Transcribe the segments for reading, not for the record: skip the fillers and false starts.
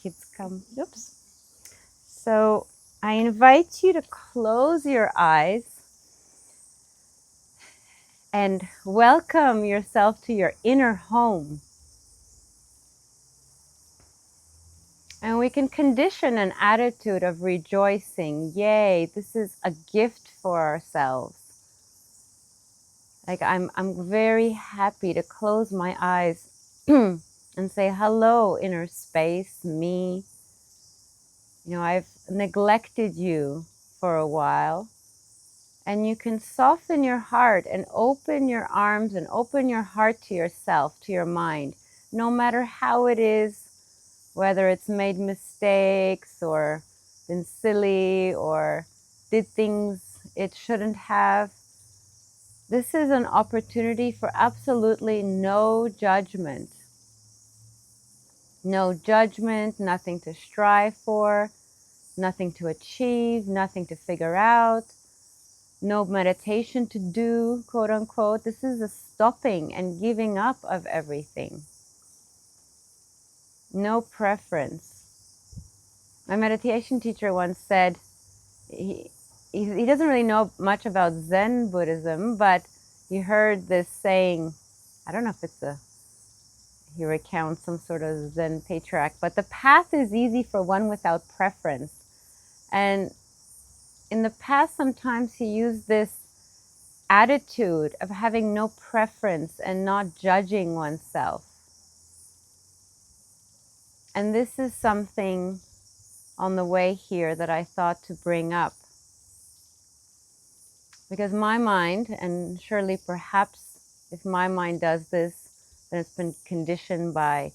kids come. Oops. So I invite you to close your eyes and welcome yourself to your inner home. And we can condition an attitude of rejoicing. Yay, this is a gift for ourselves. Like I'm very happy to close my eyes and say, hello, inner space, me. I've neglected you for a while. And you can soften your heart and open your arms and open your heart to yourself, to your mind, no matter how it is, whether it's made mistakes or been silly or did things it shouldn't have. This is an opportunity for absolutely no judgment. No judgment, nothing to strive for, nothing to achieve, nothing to figure out. No meditation to do, quote unquote. This is a stopping and giving up of everything. No preference. My meditation teacher once said, he doesn't really know much about Zen Buddhism, but he heard this saying, I don't know if he recounts some sort of Zen patriarch, but the path is easy for one without preference. And in the past, sometimes he used this attitude of having no preference and not judging oneself. And this is something on the way here that I thought to bring up. Because my mind, and surely perhaps if my mind does this, then it's been conditioned by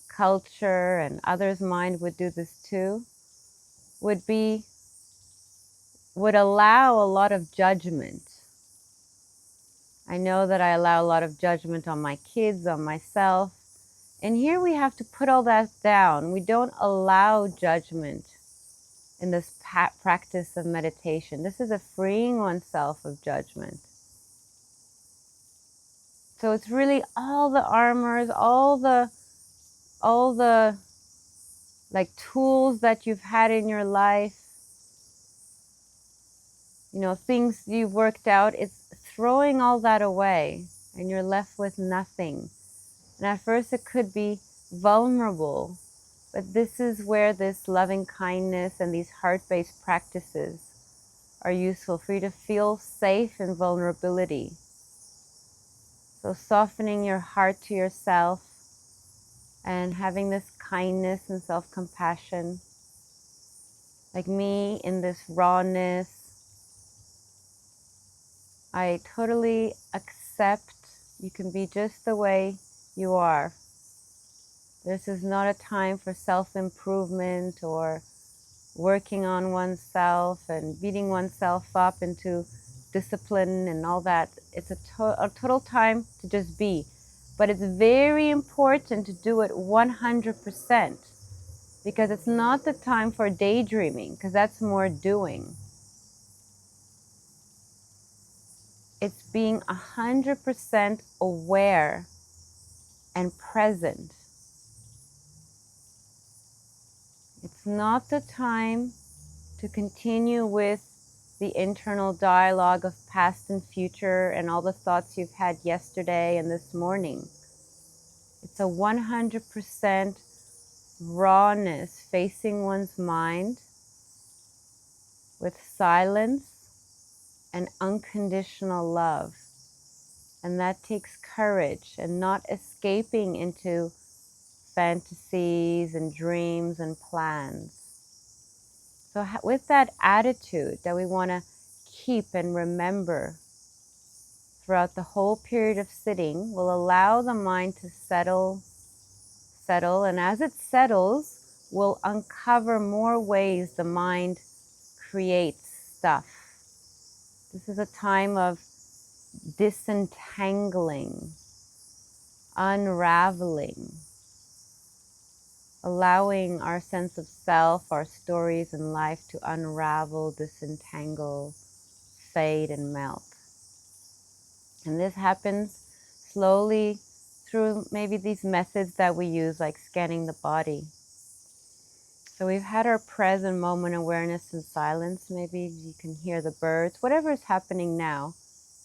culture, and others' mind would do this too, would allow a lot of judgment. I know that I allow a lot of judgment on my kids, on myself. And here we have to put all that down. We don't allow judgment in this practice of meditation. This is a freeing oneself of judgment. So it's really all the armors, all the like tools that you've had in your life, things you've worked out. It's throwing all that away and you're left with nothing. And at first it could be vulnerable, but this is where this loving kindness and these heart-based practices are useful for you to feel safe in vulnerability. So softening your heart to yourself and having this kindness and self-compassion. Like me, in this rawness, I totally accept you can be just the way you are. This is not a time for self-improvement or working on oneself and beating oneself up into discipline and all that. It's a total time to just be. But it's very important to do it 100%, because it's not the time for daydreaming, because that's more doing. It's being 100% aware and present. It's not the time to continue with the internal dialogue of past and future and all the thoughts you've had yesterday and this morning. It's a 100% rawness facing one's mind with silence and unconditional love. And that takes courage and not escaping into fantasies and dreams and plans. So with that attitude that we want to keep and remember throughout the whole period of sitting, will allow the mind to settle, and as it settles, we'll uncover more ways the mind creates stuff. This is a time of disentangling, unraveling, allowing our sense of self, our stories in life to unravel, disentangle, fade and melt. And this happens slowly through maybe these methods that we use, like scanning the body. So we've had our present moment awareness in silence. Maybe you can hear the birds, whatever is happening now,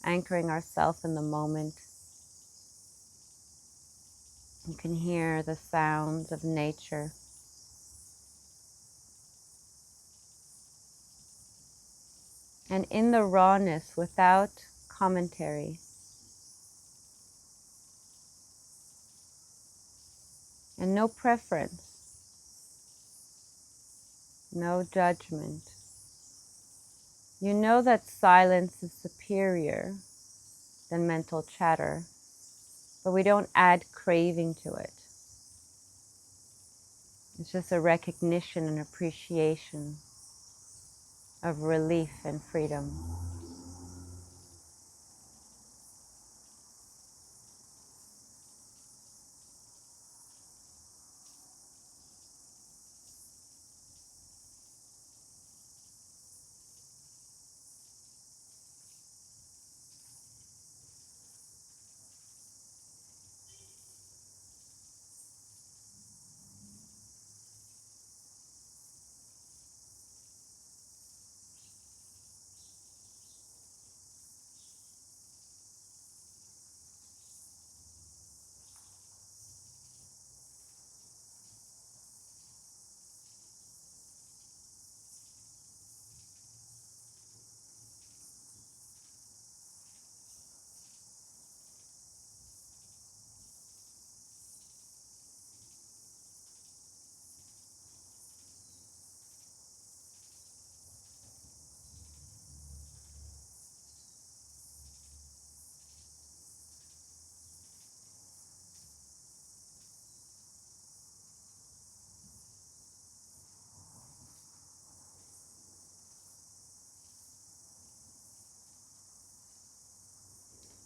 anchoring ourselves in the moment. You can hear the sounds of nature. And in the rawness, without commentary, and no preference, no judgment, you know that silence is superior than mental chatter, but we don't add craving to it. It's just a recognition and appreciation of relief and freedom.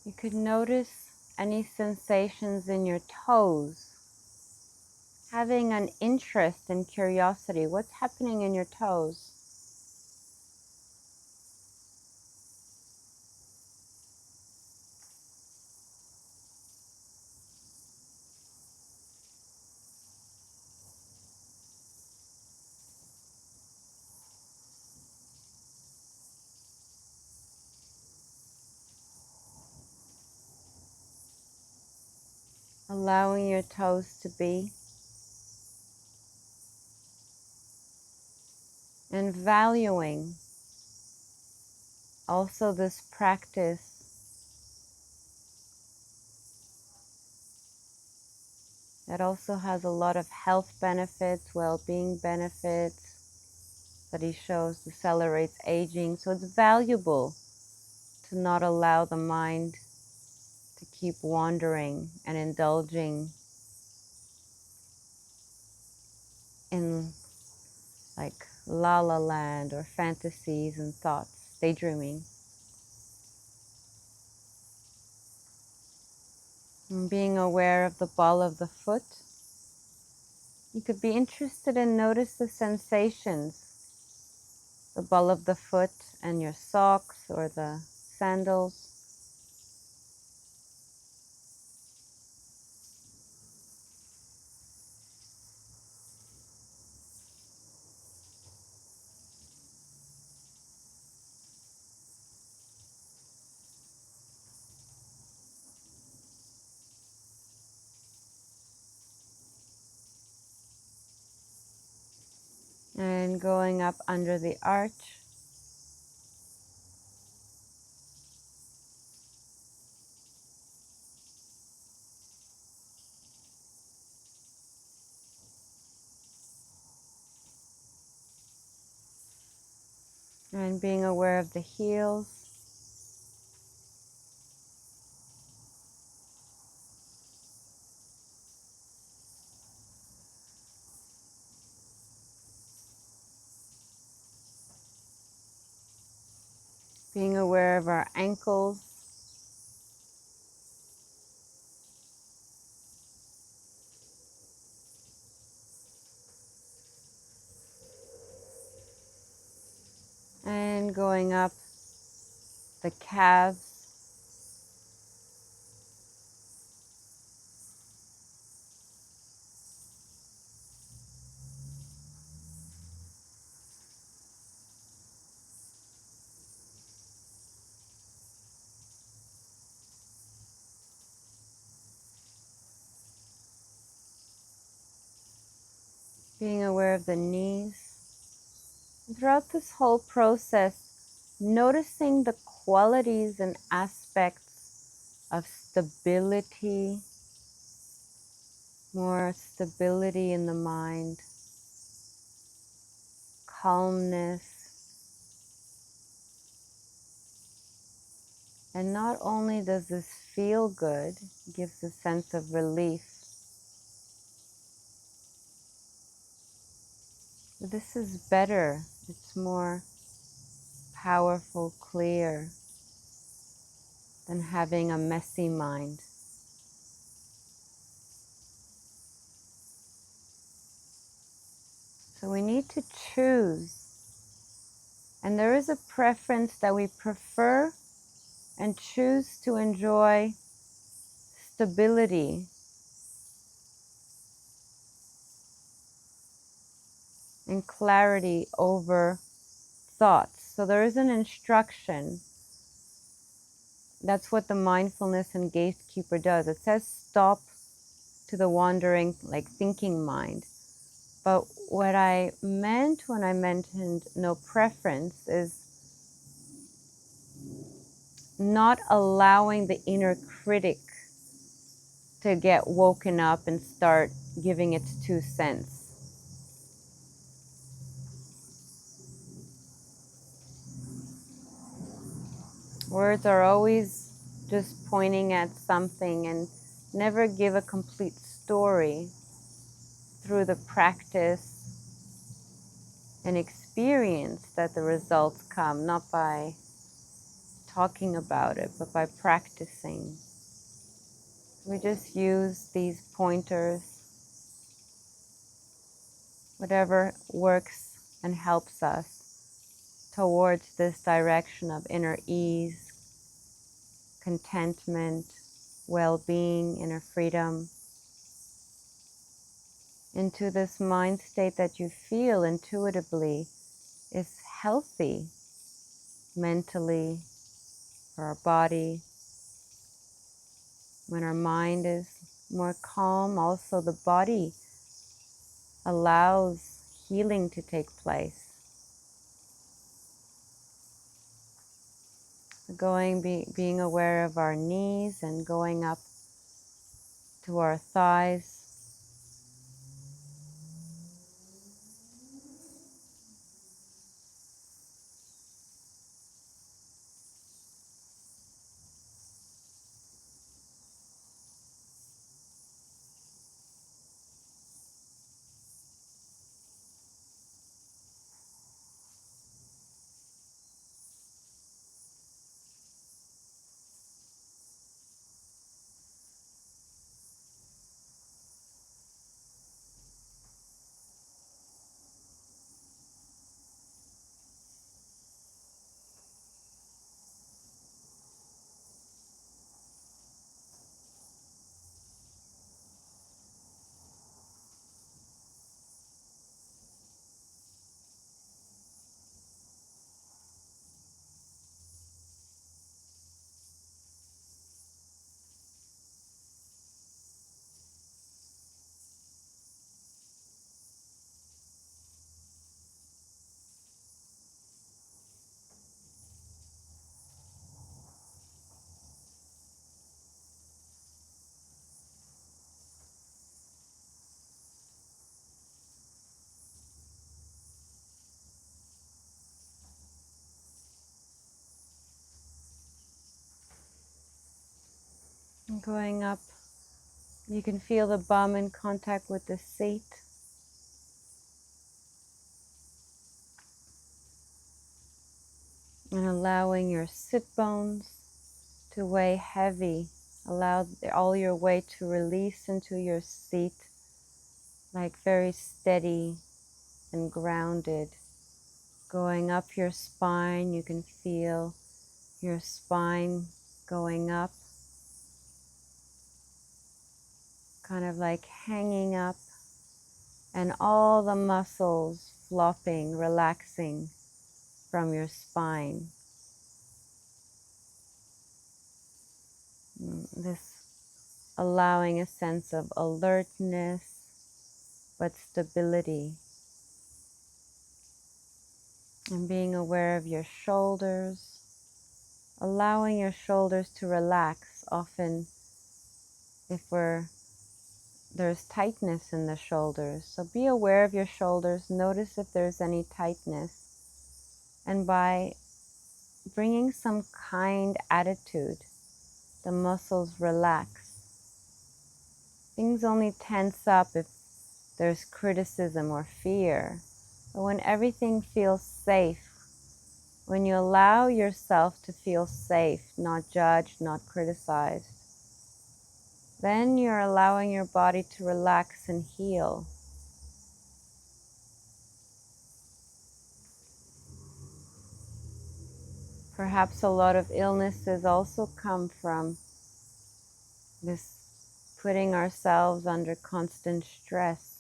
You could notice any sensations in your toes, having an interest and curiosity. What's happening in your toes? Allowing your toes to be, and valuing also this practice that also has a lot of health benefits, well-being benefits, that he shows decelerates aging. So it's valuable to not allow the mind to keep wandering and indulging in like la la land or fantasies and thoughts, daydreaming. And being aware of the ball of the foot, you could be interested and notice the sensations, the ball of the foot and your socks or the sandals. And going up under the arch. And being aware of the heels. Being aware of our ankles. And going up the calves. Being aware of the knees. And throughout this whole process, noticing the qualities and aspects of stability, more stability in the mind, calmness, and not only does this feel good, it gives a sense of relief, but this is better, it's more powerful, clear than having a messy mind. So we need to choose. And there is a preference that we prefer and choose to enjoy stability and clarity over thoughts. So there is an instruction. That's what the mindfulness and gatekeeper does. It says stop to the wandering, like thinking mind. But what I meant when I mentioned no preference is not allowing the inner critic to get woken up and start giving its 2 cents. Words are always just pointing at something and never give a complete story. Through the practice and experience that the results come, not by talking about it, but by practicing. We just use these pointers, whatever works and helps us towards this direction of inner ease, contentment, well-being, inner freedom, into this mind state that you feel intuitively is healthy mentally for our body. When our mind is more calm, also the body allows healing to take place. Being aware of our knees and going up to our thighs. And going up, you can feel the bum in contact with the seat. And allowing your sit bones to weigh heavy. Allow all your weight to release into your seat, like very steady and grounded. Going up your spine, you can feel your spine going up, kind of like hanging up, and all the muscles flopping, relaxing from your spine. This allowing a sense of alertness, but stability. And being aware of your shoulders, allowing your shoulders to relax. Often if there's tightness in the shoulders, so be aware of your shoulders, notice if there's any tightness, and by bringing some kind attitude, the muscles relax. Things only tense up if there's criticism or fear, but when everything feels safe, when you allow yourself to feel safe, not judged, not criticized, then you're allowing your body to relax and heal. Perhaps a lot of illnesses also come from this putting ourselves under constant stress.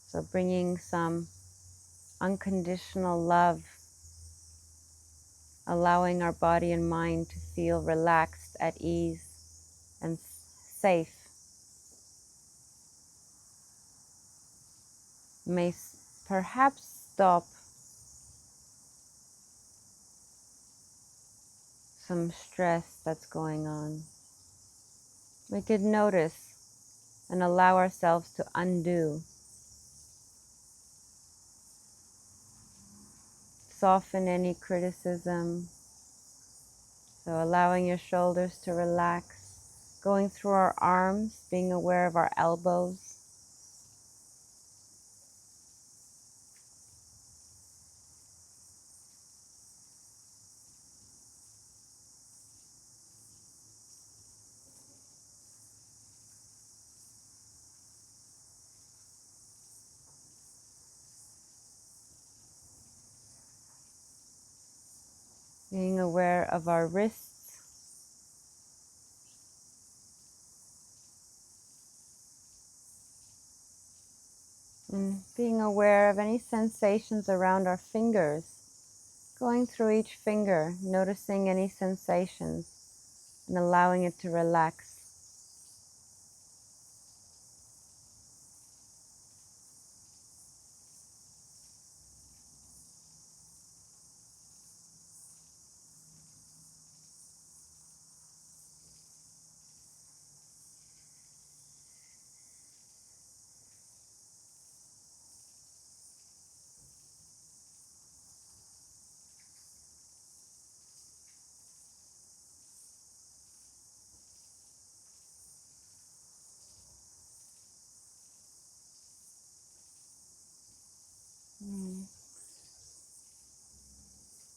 So bringing some unconditional love, allowing our body and mind to feel relaxed, at ease, and safe, may perhaps stop some stress that's going on. We could notice and allow ourselves to undo. Soften any criticism. So allowing your shoulders to relax, going through our arms, being aware of our elbows. Being aware of our wrists. And being aware of any sensations around our fingers. Going through each finger, noticing any sensations and allowing it to relax.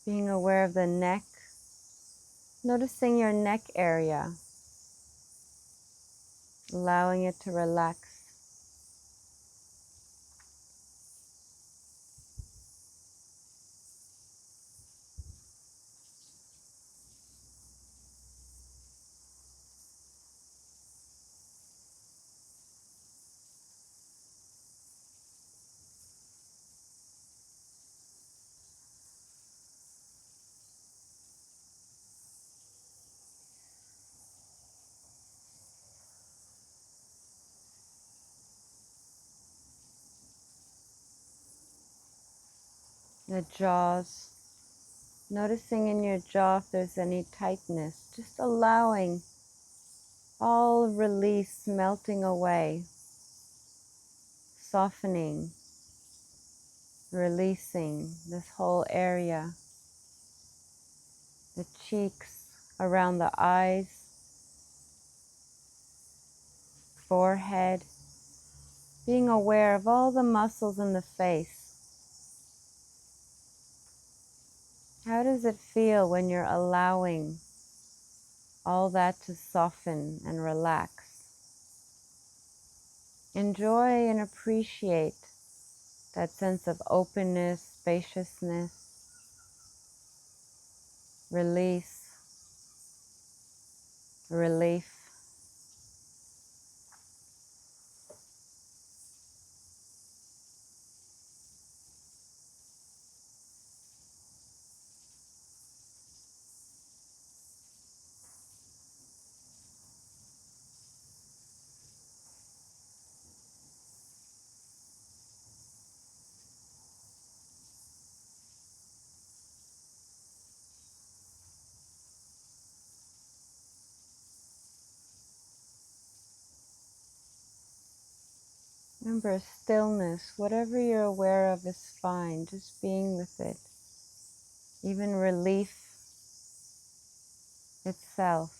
Being aware of the neck, noticing your neck area, allowing it to relax. The jaws, noticing in your jaw if there's any tightness, just allowing all release melting away, softening, releasing this whole area, the cheeks, around the eyes, forehead, being aware of all the muscles in the face. How does it feel when you're allowing all that to soften and relax? Enjoy and appreciate that sense of openness, spaciousness, release, relief. Remember, stillness, whatever you're aware of is fine, just being with it. Even relief itself.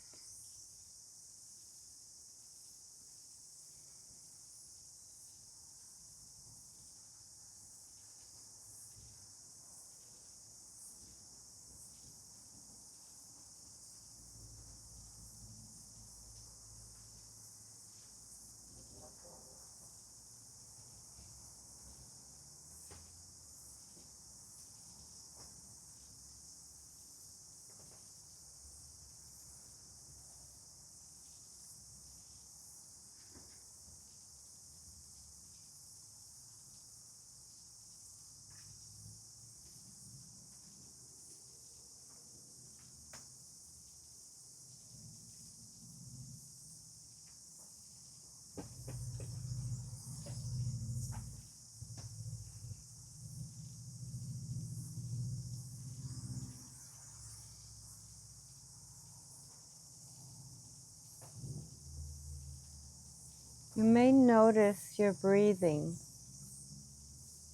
You may notice your breathing.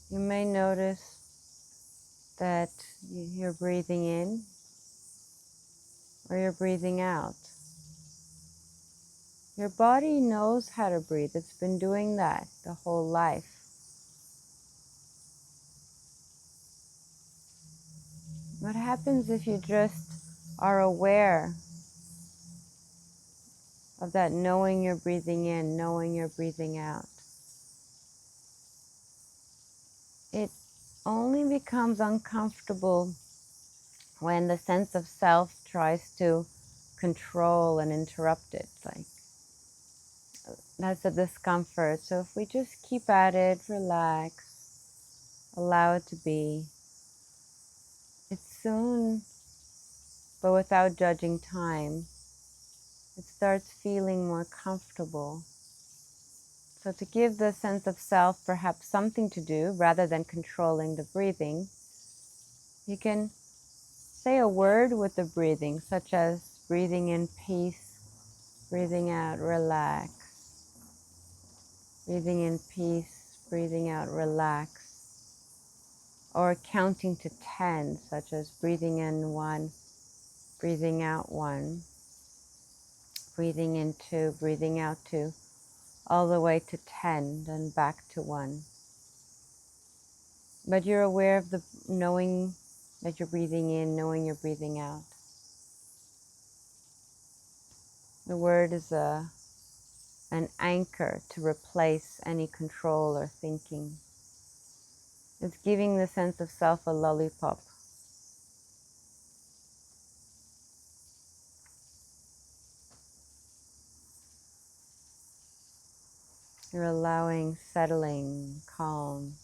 You may notice that you're breathing in or you're breathing out. Your body knows how to breathe. It's been doing that the whole life. What happens if you just are aware of that, knowing you're breathing in, knowing you're breathing out? It only becomes uncomfortable when the sense of self tries to control and interrupt it. Like, that's a discomfort. So if we just keep at it, relax, allow it to be, it soon, but without judging time, it starts feeling more comfortable. So to give the sense of self perhaps something to do rather than controlling the breathing, you can say a word with the breathing, such as breathing in peace, breathing out, relax. Breathing in peace, breathing out, relax. Or counting to 10, such as breathing in 1, breathing out 1, breathing in 2, breathing out 2, all the way to 10, then back to 1. But you're aware of the knowing that you're breathing in, knowing you're breathing out. The word is an anchor to replace any control or thinking. It's giving the sense of self a lollipop. You're allowing settling, calm.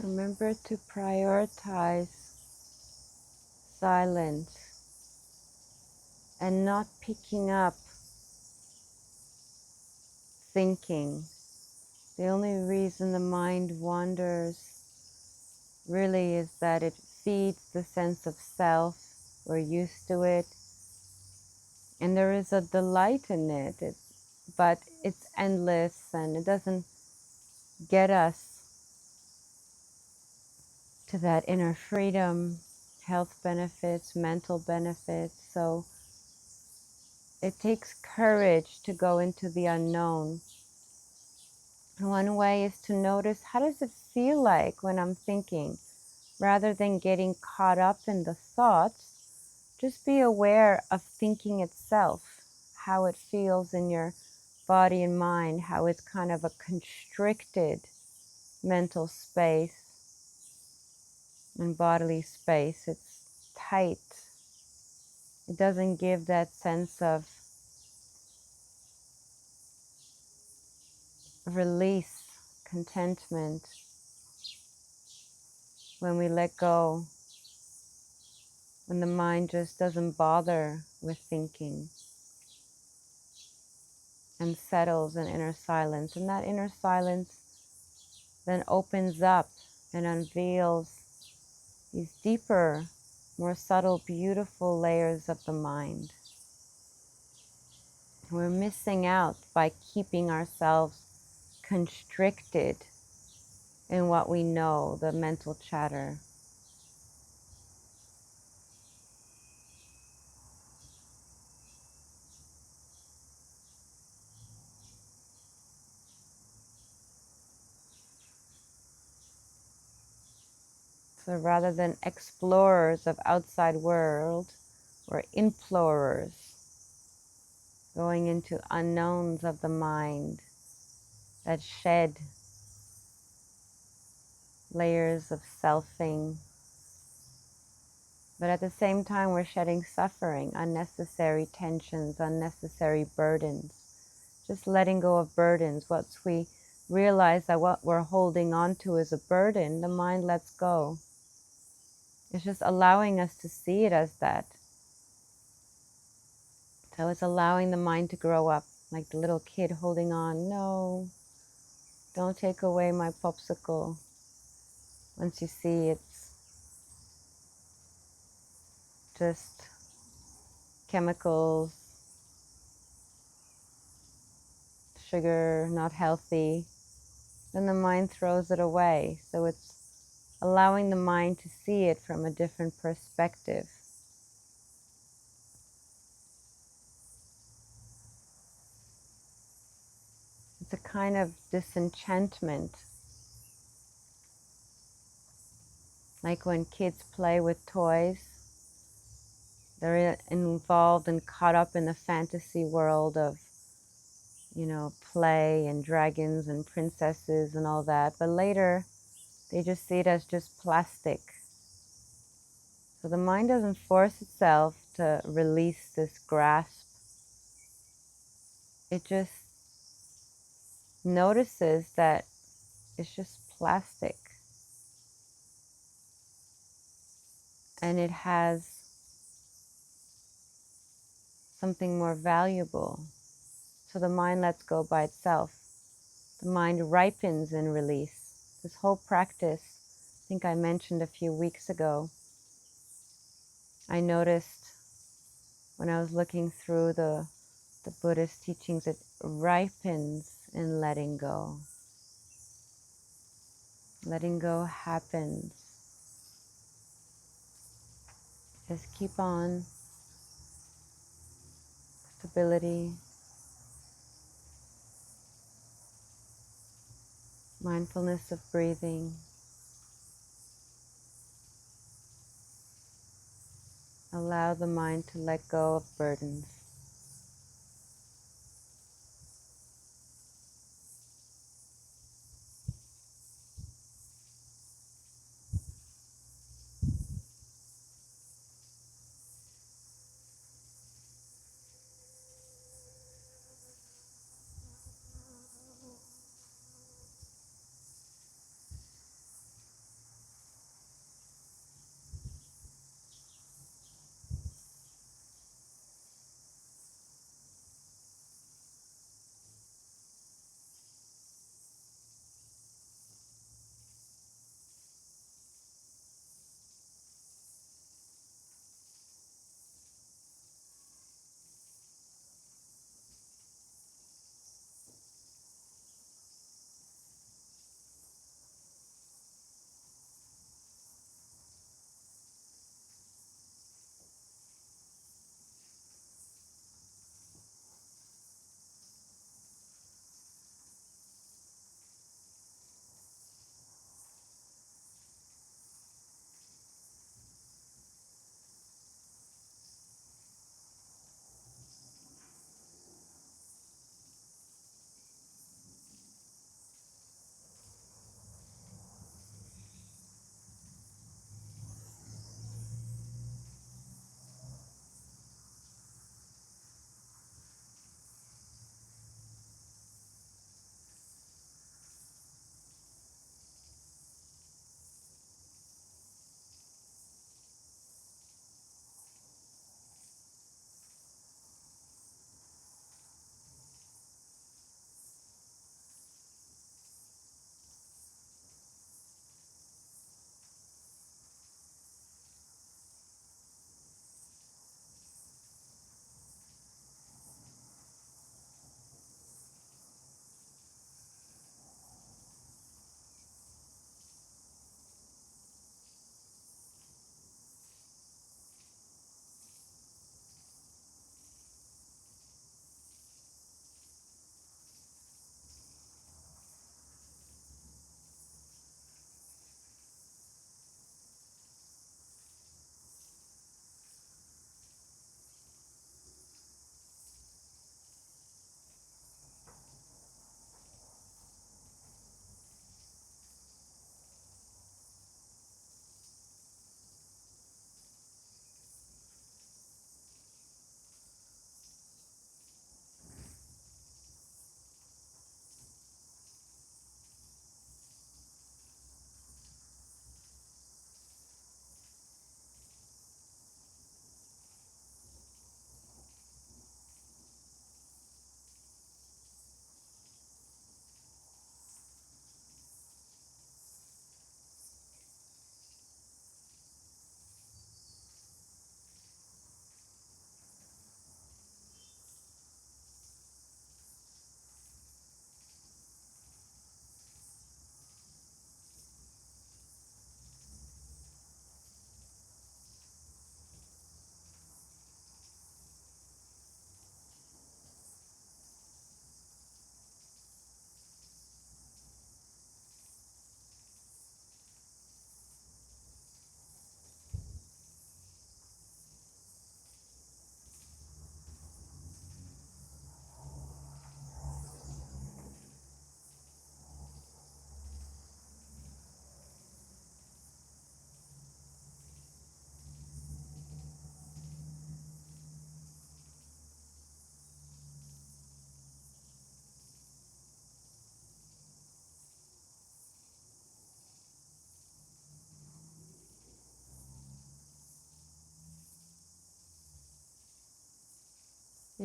Remember to prioritize silence and not picking up thinking. The only reason the mind wanders really is that it feeds the sense of self. We're used to it, and there is a delight in it, but it's endless and it doesn't get us to that inner freedom, health benefits, mental benefits. So it takes courage to go into the unknown. And one way is to notice, how does it feel like when I'm thinking? Rather than getting caught up in the thoughts, just be aware of thinking itself, how it feels in your body and mind, how it's kind of a constricted mental space and bodily space. It's tight. It doesn't give that sense of release, contentment when we let go, when the mind just doesn't bother with thinking and settles in inner silence. And that inner silence then opens up and unveils these deeper, more subtle, beautiful layers of the mind. We're missing out by keeping ourselves constricted in what we know, the mental chatter. So rather than explorers of outside world, we're implorers, going into unknowns of the mind that shed layers of selfing. But at the same time, we're shedding suffering, unnecessary tensions, unnecessary burdens. Just letting go of burdens. Once we realize that what we're holding on to is a burden, the mind lets go. It's just allowing us to see it as that. So it's allowing the mind to grow up, like the little kid holding on. No, don't take away my popsicle. Once you see it's just chemicals, sugar, not healthy, then the mind throws it away. So it's allowing the mind to see it from a different perspective. It's a kind of disenchantment. Like when kids play with toys, they're involved and caught up in the fantasy world of, play and dragons and princesses and all that. But later, they just see it as just plastic. So the mind doesn't force itself to release this grasp. It just notices that it's just plastic. And it has something more valuable. So the mind lets go by itself. The mind ripens in release. This whole practice, I think I mentioned a few weeks ago, I noticed when I was looking through the Buddhist teachings, it ripens in letting go. Letting go happens. Just keep on. Stability. Mindfulness of breathing. Allow the mind to let go of burdens.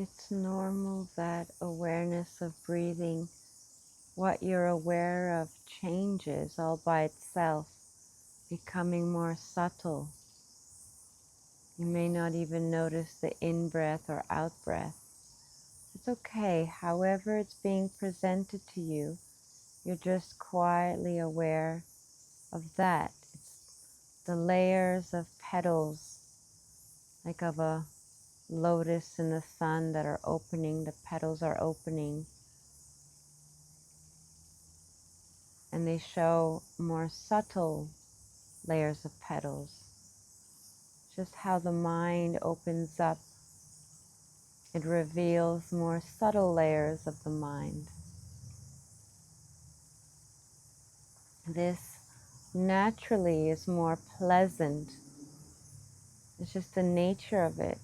It's normal that awareness of breathing, what you're aware of, changes all by itself, becoming more subtle. You may not even notice the in-breath or out-breath. It's okay, however it's being presented to you, you're just quietly aware of that. It's the layers of petals, like of a lotus in the sun that are opening, the petals are opening, and they show more subtle layers of petals. Just how the mind opens up, it reveals more subtle layers of the mind. This naturally is more pleasant. It's just the nature of it.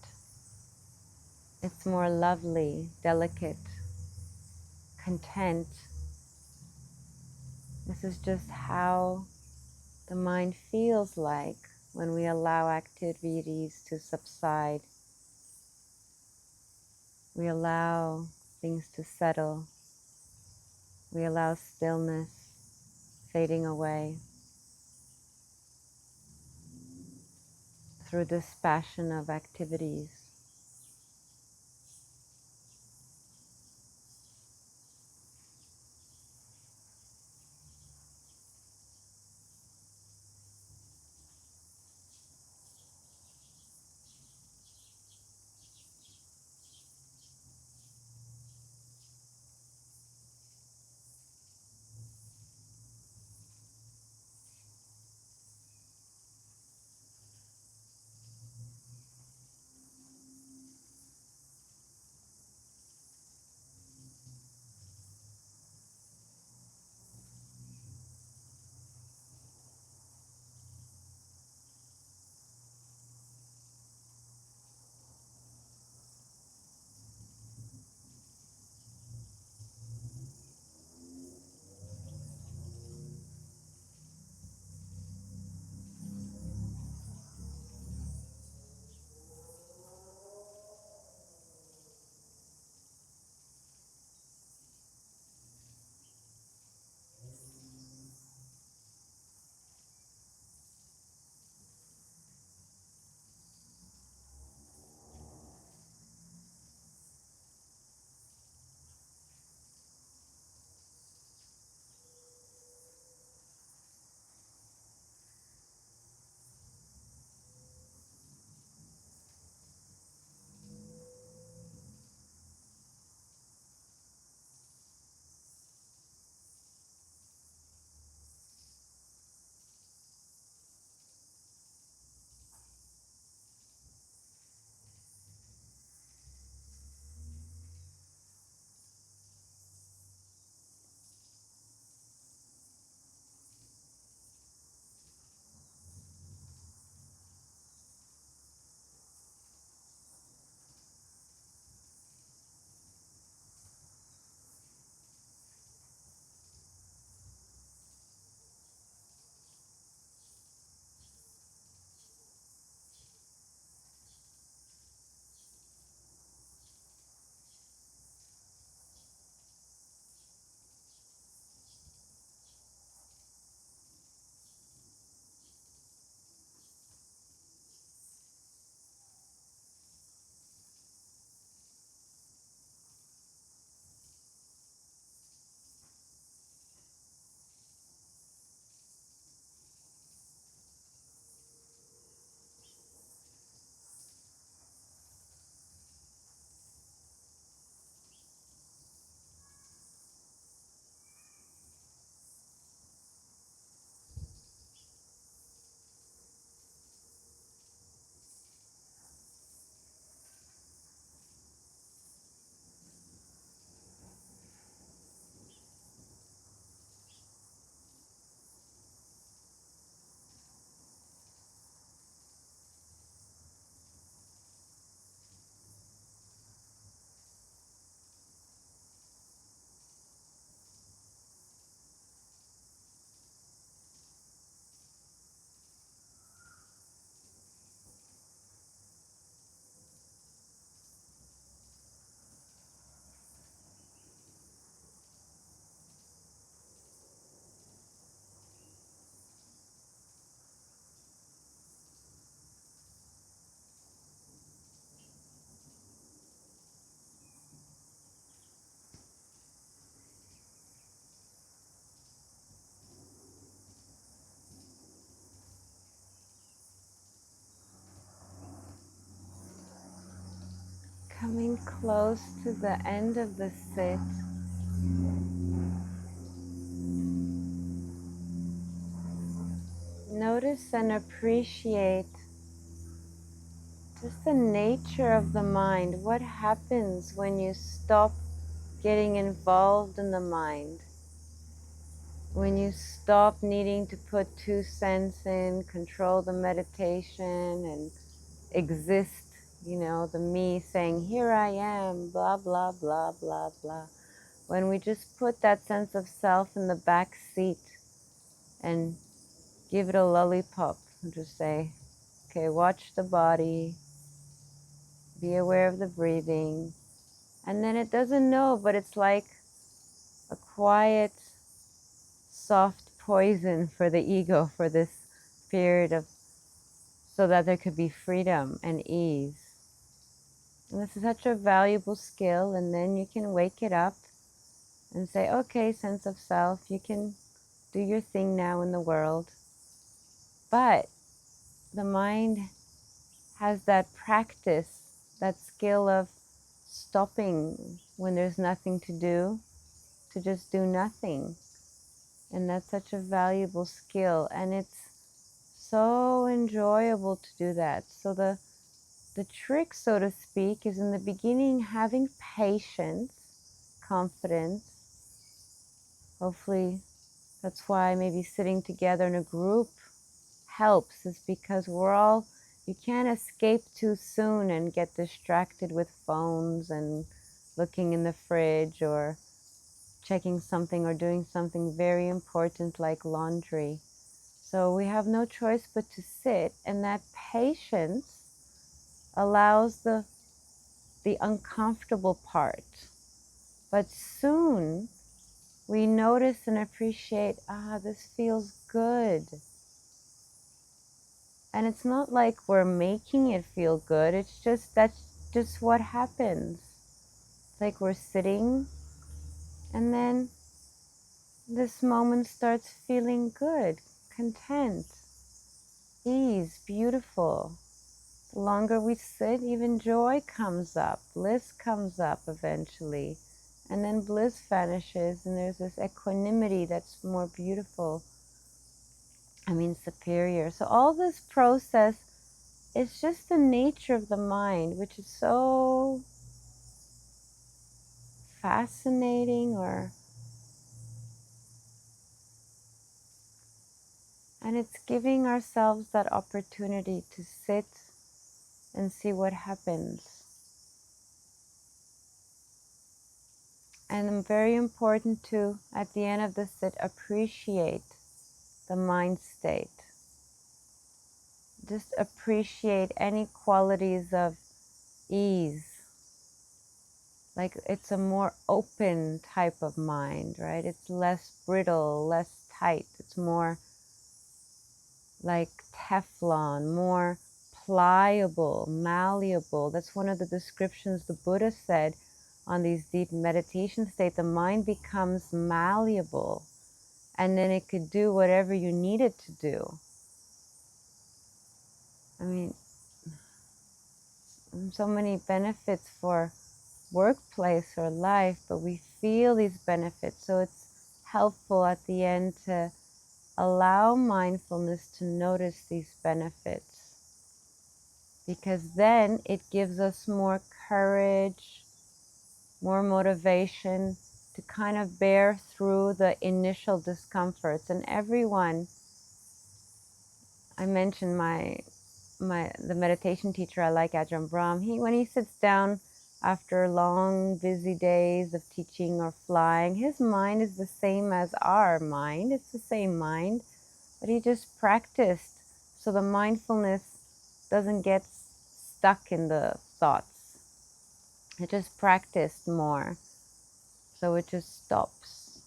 It's more lovely, delicate, content. This is just how the mind feels like when we allow activities to subside. We allow things to settle. We allow stillness fading away through this passion of activities. Coming close to the end of the sit. Notice and appreciate just the nature of the mind. What happens when you stop getting involved in the mind? When you stop needing to put 2 cents in, control the meditation and exist, the me saying, here I am, blah, blah, blah, blah, blah. When we just put that sense of self in the back seat and give it a lollipop and just say, okay, watch the body, be aware of the breathing. And then it doesn't know, but it's like a quiet, soft poison for the ego for this period of, so that there could be freedom and ease. And this is such a valuable skill. And then you can wake it up and say, okay, sense of self, you can do your thing now in the world. But the mind has that practice, that skill of stopping when there's nothing to do, to just do nothing. And that's such a valuable skill. And it's so enjoyable to do that. So the trick, so to speak, is in the beginning having patience, confidence. Hopefully that's why maybe sitting together in a group helps, is because you can't escape too soon and get distracted with phones and looking in the fridge or checking something or doing something very important like laundry. So we have no choice but to sit, and that patience allows the uncomfortable part. But soon we notice and appreciate, this feels good. And it's not like we're making it feel good, that's just what happens. It's like we're sitting, and then this moment starts feeling good, content, ease, beautiful. The longer we sit, even joy comes up, bliss comes up eventually. And then bliss vanishes, and there's this equanimity that's more beautiful. Superior. So all this process is just the nature of the mind, which is so fascinating, and it's giving ourselves that opportunity to sit and see what happens. And very important to, at the end of the sit, appreciate the mind state. Just appreciate any qualities of ease. Like it's a more open type of mind, right? It's less brittle, less tight. It's more like Teflon, more pliable, malleable. That's one of the descriptions the Buddha said on these deep meditation states. The mind becomes malleable, and then it could do whatever you need it to do. So many benefits for workplace or life, but we feel these benefits. So it's helpful at the end to allow mindfulness to notice these benefits, because then it gives us more courage, more motivation to kind of bear through the initial discomforts. And everyone, I mentioned the meditation teacher I like, Ajahn Brahm, when he sits down after long, busy days of teaching or flying, his mind is the same as our mind. It's the same mind, but he just practiced so the mindfulness doesn't get stuck in the thoughts. It just practiced more, so it just stops.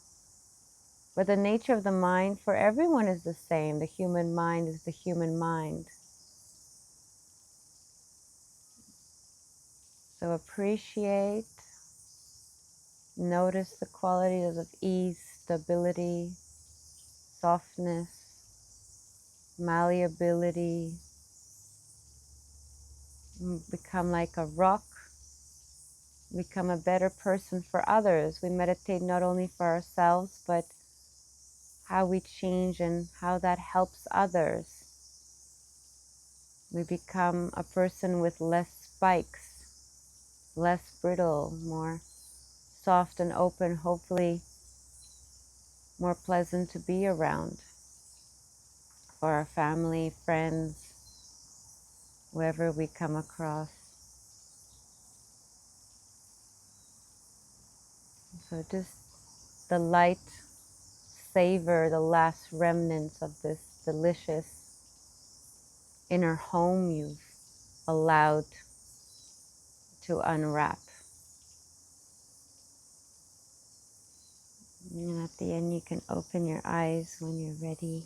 But the nature of the mind for everyone is the same. The human mind is the human mind. So appreciate, notice the qualities of ease, stability, softness, malleability. Become like a rock become a better person for others. We meditate not only for ourselves, but how we change and how that helps others. We become a person with less spikes, less brittle, more soft and open, hopefully more pleasant to be around for our family, friends, whoever we come across. So just the light, savor the last remnants of this delicious inner home you've allowed to unwrap. And at the end, you can open your eyes when you're ready.